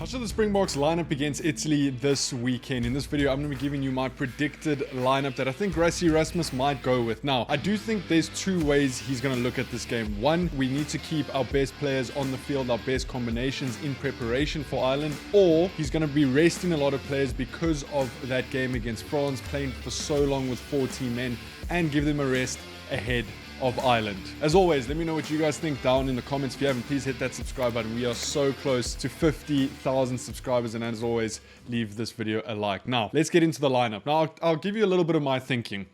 How should the Springboks line up against Italy this weekend? In this video, I'm going to be giving you my predicted lineup that I think Rassie might go with. Now, I do think there's two ways he's going to look at this game. One, we need to keep our best players on the field, our best combinations in preparation for Ireland, or he's going to be resting a lot of players because of that game against France, playing for so long with 14 men, and give them a rest ahead of Ireland. As always, let me know what you guys think down in the comments. If you haven't, please hit that subscribe button. We are so close to 50,000 subscribers, and as always, leave this video a like. Now, let's get into the lineup. Now, I'll give you a little bit of my thinking.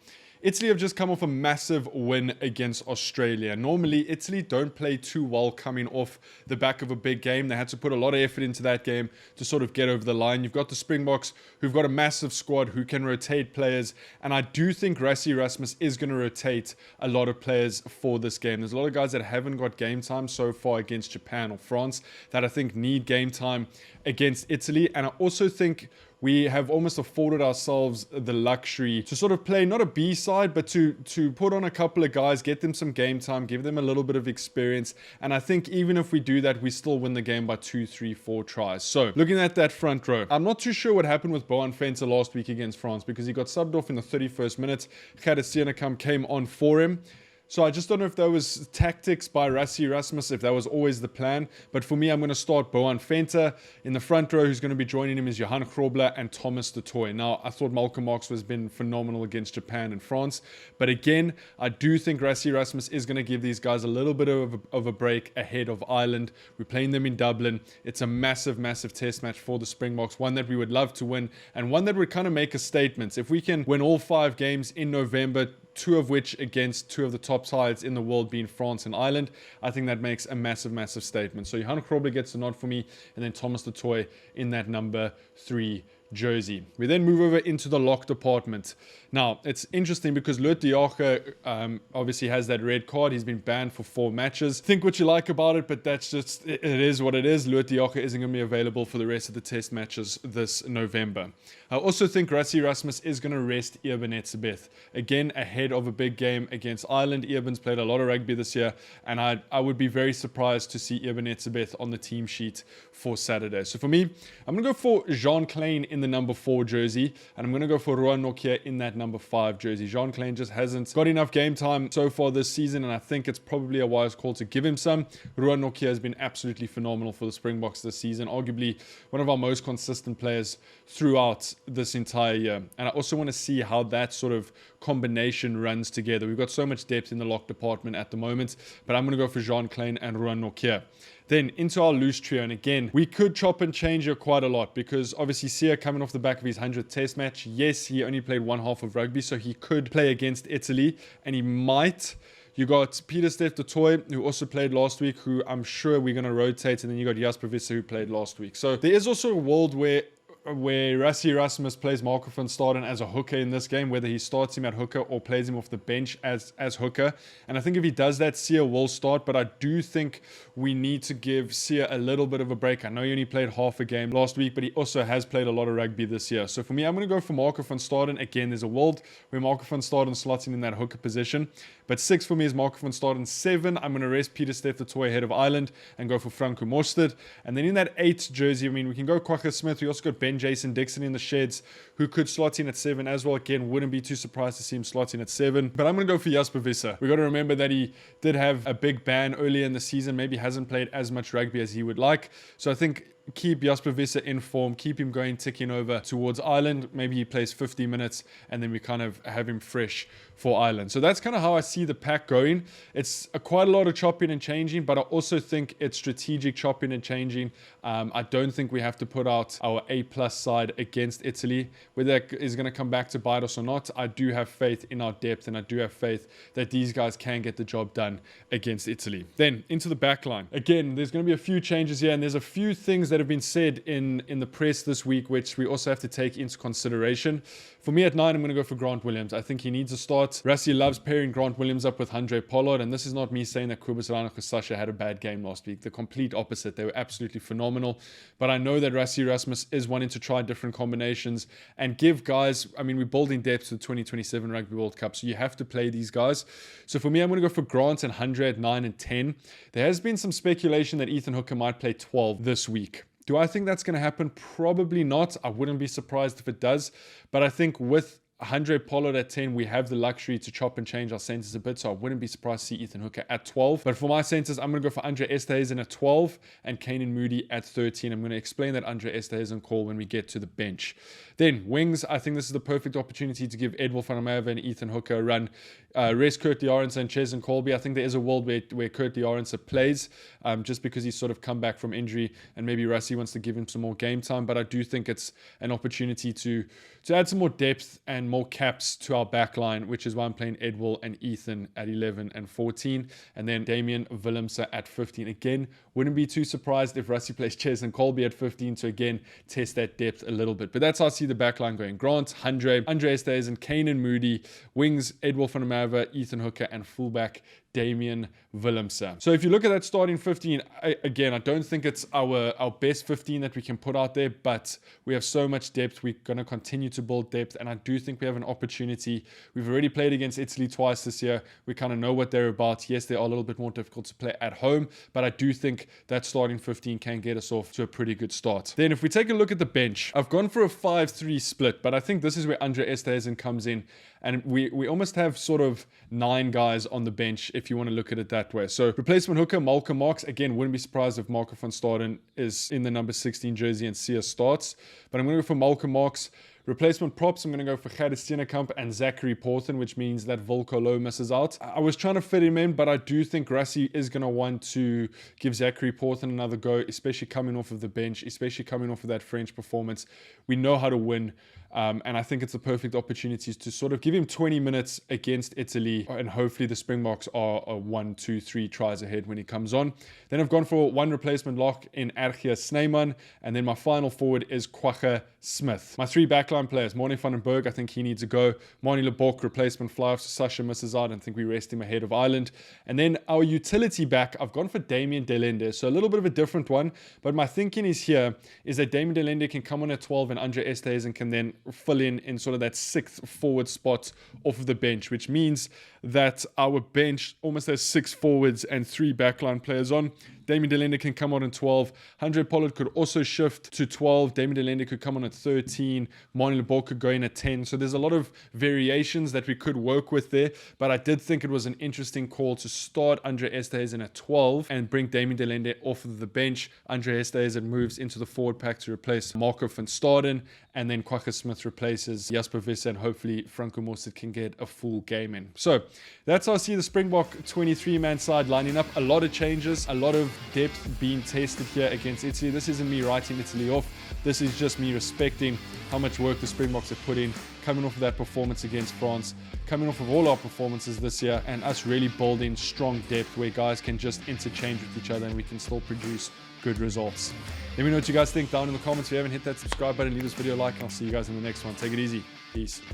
Italy have just come off a massive win against Australia. Normally, Italy don't play too well coming off the back of a big game. They had to put a lot of effort into that game to sort of get over the line. You've got the Springboks, who've got a massive squad, who can rotate players. And I do think Rassie is going to rotate a lot of players for this game. There's a lot of guys that haven't got game time so far against Japan or France that I think need game time against Italy. And I also think we have almost afforded ourselves the luxury to sort of play not a B side, but to put on a couple of guys, get them some game time, give them a little bit of experience. And I think even if we do that, we still win the game by 2, 3, 4 tries. So looking at that front row, I'm not too sure what happened with Boan Fenter last week against France because he got subbed off in the 31st minute. Khader came on for him. So I just don't know if that was tactics by Rassie, if that was always the plan. But for me, I'm going to start Boan Fenter. In the front row, who's going to be joining him is Johan Grobler and Thomas du Toit. Now, I thought Malcolm Marx has been phenomenal against Japan and France. But again, I do think Rassie is going to give these guys a little bit of a break ahead of Ireland. We're playing them in Dublin. It's a massive, massive test match for the Springboks. One that we would love to win and one that would kind of make a statement. If we can win all 5 games in November, 2 of which against 2 of the top sides in the world being France and Ireland, I think that makes a massive, massive statement. So Johan Grobler gets the nod for me, and then Thomas du Toit in that number 3 jersey. We then move over into the lock department. Now, it's interesting because Loet de Jager obviously has that red card. He's been banned for 4 matches. Think what you like about it, but that's just, it is what it is. Loet de Jager isn't going to be available for the rest of the test matches this November. I also think Rassie is going to rest Eben Etzebeth. Again, ahead of a big game against Ireland. Eben's played a lot of rugby this year, and I would be very surprised to see Eben Etzebeth on the team sheet for Saturday. So for me, I'm going to go for Jean Klein in the number 4 jersey, and I'm going to go for Ruan Nokia in that number 5 jersey. Jean Klein just hasn't got enough game time so far this season, and I think it's probably a wise call to give him some. Ruan Nokia has been absolutely phenomenal for the Springboks this season, arguably one of our most consistent players throughout this entire year. And I also want to see how that sort of combination runs together. We've got so much depth in the lock department at the moment, but I'm going to go for Jean Klein and Ruan Nokia. Then into our loose trio, and again, we could chop and change here quite a lot because obviously Sia coming off the back of his 100th test match. Yes, he only played 1/2 of rugby, so he could play against Italy, and he might. You got Pieter-Steph du Toit, who also played last week, who I'm sure we're going to rotate, and then you got Jasper Visser, who played last week. So there is also a world where Rassie plays Marco van Staden as a hooker in this game, whether he starts him at hooker or plays him off the bench as hooker. And I think if he does that, Sia will start, but I do think we need to give Sia a little bit of a break. I know he only played half a game last week, but he also has played a lot of rugby this year. So for me, I'm going to go for Marco van Staden. Again, there's a world where Marco van Staden slots in that hooker position. But 6 for me is Marco van Staden. 7, I'm going to rest Pieter-Steph du Toit ahead of Ireland and go for Franco Mostert. And then in that 8 jersey, I mean, we can go Kwagga Smith. We also got Ben Jason Dixon in the sheds, who could slot in at 7 as well. Again, wouldn't be too surprised to see him slot in at 7. But I'm going to go for Jasper Visser. We got to remember that he did have a big ban earlier in the season. Maybe hasn't played as much rugby as he would like. So I think keep Jasper Visser in form, keep him ticking over towards Ireland. Maybe he plays 50 minutes and then we kind of have him fresh for Ireland. So that's kind of how I see the pack going. It's quite a lot of chopping and changing, but I also think it's strategic chopping and changing. I don't think we have to put out our A+ side against Italy. Whether that is going to come back to bite us or not, I do have faith in our depth, and I do have faith that these guys can get the job done against Italy. Then into the back line. Again, there's going to be a few changes here, and there's a few things that have been said in the press this week, which we also have to take into consideration. For me at 9, I'm going to go for Grant Williams. I think he needs a start. Rassie loves pairing Grant Williams up with Handré Pollard, and this is not me saying that Kobus Sasha had a bad game last week. The complete opposite. They were absolutely phenomenal. But I know that Rassie is wanting to try different combinations and give guys, I mean, we're building depth to the 2027 Rugby World Cup, so you have to play these guys. So for me, I'm going to go for Grant and Handré at 9 and 10. There has been some speculation that Ethan Hooker might play 12 this week. Do I think that's going to happen? Probably not. I wouldn't be surprised if it does. But I think with Andre Pollard at 10, we have the luxury to chop and change our centers a bit, so I wouldn't be surprised to see Ethan Hooker at 12. But for my centers, I'm going to go for Andre Esterhuizen at 12 and Kanan Moody at 13. I'm going to explain that Andre Esterhuizen call when we get to the bench. Then wings, I think this is the perfect opportunity to give Edwil van der Merwe and Ethan Hooker a run. Rest Kurt Lawrence and Ches and Colby. I think there is a world where Kurt Lawrence plays, just because he's sort of come back from injury and maybe Rassie wants to give him some more game time. But I do think it's an opportunity to add some more depth and more caps to our back line, which is why I'm playing Edwil and Ethan at 11 and 14. And then Damian Willemse at 15. Again, wouldn't be too surprised if Rassie plays Ches and Colby at 15 to again test that depth a little bit. But that's how I see the back line going. Grant, Andre Esterhuizen, Kanan Moody, wings, Edwil van der Merwe, Ethan Hooker, and fullback Damian Willemse. So if you look at that starting 15, again, I don't think it's our best 15 that we can put out there, but we have so much depth. We're going to continue to build depth, and I do think we have an opportunity. We've already played against Italy twice this year. We kind of know what they're about. Yes, they are a little bit more difficult to play at home, but I do think that starting 15 can get us off to a pretty good start. Then if we take a look at the bench, I've gone for a 5-3 split, but I think this is where Andre Esterhuizen comes in, and we almost have sort of 9 guys on the bench if you want to look at it that way. So replacement hooker, Malcolm Marx. Again, wouldn't be surprised if Marco van Staden is in the number 16 jersey and Sia starts. But I'm going to go for Malcolm Marx. Replacement props, I'm going to go for Gerrit Steenekamp and Zachary Porten, which means that Volko Low misses out. I was trying to fit him in, but I do think Rassie is going to want to give Zachary Porten another go, especially coming off of the bench, especially coming off of that French performance. We know how to win. And I think it's a perfect opportunity to sort of give him 20 minutes against Italy, and hopefully the Springboks are 1, 2, 3 tries ahead when he comes on. Then I've gone for one replacement lock in Ergia Snyman, and then my final forward is Kwagga Smith. My 3 backline players, Morne van den Berg, I think he needs a go. Mani Lebok, replacement fly-off, so Sasha misses out, and I think we rest him ahead of Ireland. And then our utility back, I've gone for Damien Delende, so a little bit of a different one, but my thinking is that Damien Delende can come on at 12 and Andre Esterhuizen can then fill in sort of that 6th forward spot off of the bench, which means that our bench almost has 6 forwards and 3 backline players on. Damien Delende can come on at 12. Andre Pollard could also shift to 12. Damien Delende could come on at 13. Mani Lebok could go in at 10. So there's a lot of variations that we could work with there. But I did think it was an interesting call to start Andre Esterhuizen at 12 and bring Damien Delende off of the bench. Andre Esterhuizen moves into the forward pack to replace Marco van Staden. And then Kwagga Smith replaces Jasper Visser, and hopefully Franco Mostert can get a full game in. So that's how I see the Springbok 23-man side lining up. A lot of changes, a lot of depth being tested here against Italy. This isn't me writing Italy off. This is just me respecting how much work the Springboks have put in, coming off of that performance against France, coming off of all our performances this year, and us really building strong depth where guys can just interchange with each other and we can still produce good results. Let me know what you guys think down in the comments. If you haven't hit that subscribe button, leave this video a like, and I'll see you guys in the next one. Take it easy. Peace.